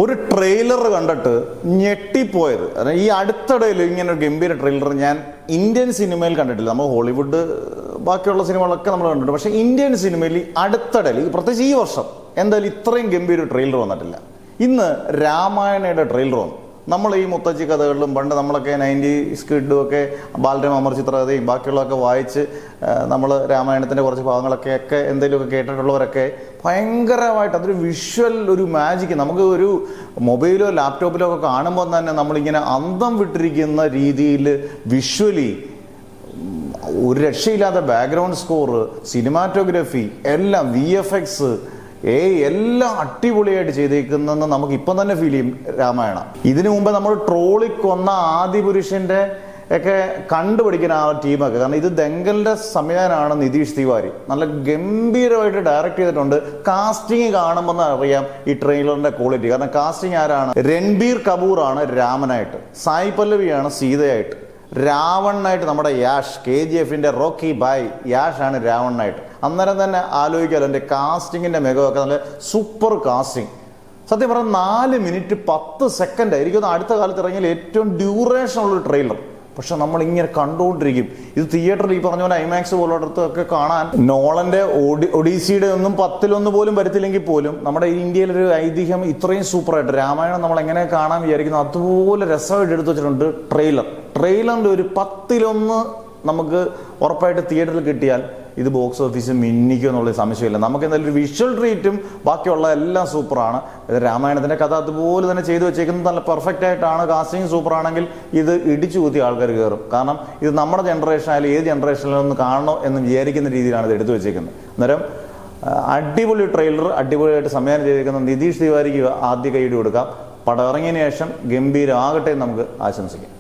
ഒരു ട്രെയിലർ കണ്ടിട്ട് ഞെട്ടിപ്പോയത്. അതായത് ഈ അടുത്തിടയിൽ ഇങ്ങനെ ഒരു ഗംഭീര ട്രെയിലർ ഞാൻ ഇന്ത്യൻ സിനിമയിൽ കണ്ടിട്ടില്ല. നമ്മൾ ഹോളിവുഡ് ബാക്കിയുള്ള സിനിമകളൊക്കെ നമ്മൾ കണ്ടിട്ടുണ്ട്. പക്ഷേ ഇന്ത്യൻ സിനിമയിൽ അടുത്തിടയിൽ പ്രത്യേകിച്ച് ഈ വർഷം എന്തായാലും ഇത്രയും ഗംഭീര ട്രെയിലർ വന്നിട്ടില്ല. ഇന്ന് രാമായണയുടെ ട്രെയിലർ വന്നു. നമ്മൾ ഈ മുത്തച്ഛി കഥകളിലും പണ്ട് നമ്മളൊക്കെ 90s കിഡും ഒക്കെ ബാലരമ അമർ ചിത്രകഥയും ബാക്കിയുള്ളതൊക്കെ വായിച്ച് നമ്മൾ രാമായണത്തിൻ്റെ കുറച്ച് ഭാഗങ്ങളൊക്കെ എന്തെങ്കിലുമൊക്കെ കേട്ടിട്ടുള്ളവരൊക്കെ ഭയങ്കരമായിട്ട് അതൊരു വിഷ്വൽ ഒരു മാജിക്ക് നമുക്ക് ഒരു മൊബൈലോ ലാപ്ടോപ്പിലോ ഒക്കെ കാണുമ്പോൾ തന്നെ നമ്മളിങ്ങനെ അന്തം വിട്ടിരിക്കുന്ന രീതിയിൽ വിഷ്വലി ഒരു രക്ഷയില്ലാത്ത ബാക്ക്ഗ്രൗണ്ട് സ്കോർ, സിനിമാറ്റോഗ്രഫി എല്ലാം VFX എല്ലാം അടിപൊളിയായിട്ട് ചെയ്തേക്കുന്നെന്ന് നമുക്ക് ഇപ്പം തന്നെ ഫീൽ ചെയ്യും രാമായണ. ഇതിനു മുമ്പ് നമ്മൾ ട്രോളിക്കൊന്ന ആദിപുരുഷന്റെ ഒക്കെ കണ്ടുപിടിക്കുന്ന ആ ടീമൊക്കെ, കാരണം ഇത് ദംഗലിന്റെ സംവിധാനമാണ് നിതീഷ് തിവാരി. നല്ല ഗംഭീരമായിട്ട് ഡയറക്റ്റ് ചെയ്തിട്ടുണ്ട്. കാസ്റ്റിംഗ് കാണുമ്പോൾ അറിയാം ഈ ട്രെയിലറിന്റെ ക്വാളിറ്റി. കാരണം കാസ്റ്റിംഗ് ആരാണ്? രൺബീർ കപൂർ ആണ് രാമനായിട്ട്, സായി പല്ലവിയാണ് സീതയായിട്ട്, രാവണനായിട്ട് നമ്മുടെ യാഷ് KGFന്റെ റോക്കി ബായ് യാഷ് ആണ് രാവണനായിട്ട്. അന്നേരം തന്നെ ആലോചിക്കാമല്ലോ എൻ്റെ കാസ്റ്റിങ്ങിൻ്റെ മികവൊക്കെ. നല്ല സൂപ്പർ കാസ്റ്റിംഗ്. സത്യം പറഞ്ഞാൽ 4 മിനിറ്റ് 10 സെക്കൻഡ് ആയിരിക്കും അടുത്ത കാലത്ത് ഇറങ്ങിയ ഏറ്റവും ഡ്യൂറേഷൻ ഉള്ളൊരു ട്രെയിലർ. പക്ഷെ നമ്മളിങ്ങനെ കണ്ടുകൊണ്ടിരിക്കും. ഇത് തിയേറ്ററിൽ ഈ പറഞ്ഞ പോലെ IMAX പോലുള്ളടത്തൊക്കെ കാണാൻ നോളന്റെ ഒഡീസിയുടെ ഒന്നും 10-1 പോലും വരത്തില്ലെങ്കിൽ പോലും നമ്മുടെ ഇന്ത്യയിലൊരു ഐതിഹ്യം ഇത്രയും സൂപ്പറായിട്ട് രാമായണം നമ്മൾ എങ്ങനെ കാണാൻ വിചാരിക്കുന്നു അതുപോലെ രസമായിട്ട് എടുത്തു വെച്ചിട്ടുണ്ട് ട്രെയിലറിൻ്റെ ഒരു 10-1 നമുക്ക് ഉറപ്പായിട്ട് തിയേറ്ററിൽ കിട്ടിയാൽ ഇത് ബോക്സ് ഓഫീസ് മിന്നിക്കും എന്നുള്ള സംശയമില്ല. നമുക്ക് എന്തായാലും ഒരു വിഷ്വൽ ട്രീറ്റും ബാക്കിയുള്ള എല്ലാം സൂപ്പറാണ്. രാമായണത്തിൻ്റെ കഥ അതുപോലെ തന്നെ ചെയ്തു വെച്ചേക്കുന്നത് നല്ല പെർഫെക്റ്റ് ആയിട്ടാണ്. കാസ്റ്റിംഗ് സൂപ്പറാണെങ്കിൽ ഇത് ഇടിച്ചു കൂത്തി ആൾക്കാർ കയറും. കാരണം ഇത് നമ്മുടെ ജനറേഷൻ ആയാലും ഏത് ജനറേഷനിലൊന്ന് കാണണോ എന്ന് വിചാരിക്കുന്ന രീതിയിലാണ് ഇത് എടുത്തു വെച്ചേക്കുന്നത്. അന്നേരം അടിപൊളി ട്രെയിലർ, അടിപൊളിയായിട്ട് സംവിധാനം ചെയ്തിരിക്കുന്ന നിതീഷ് തിവാരിക്ക് ആദ്യ കൈയ്യടി കൊടുക്കാം. പടം ഇറങ്ങിയതിന് ശേഷം ഗംഭീരമാകട്ടെ എന്ന് നമുക്ക് ആശംസിക്കാം.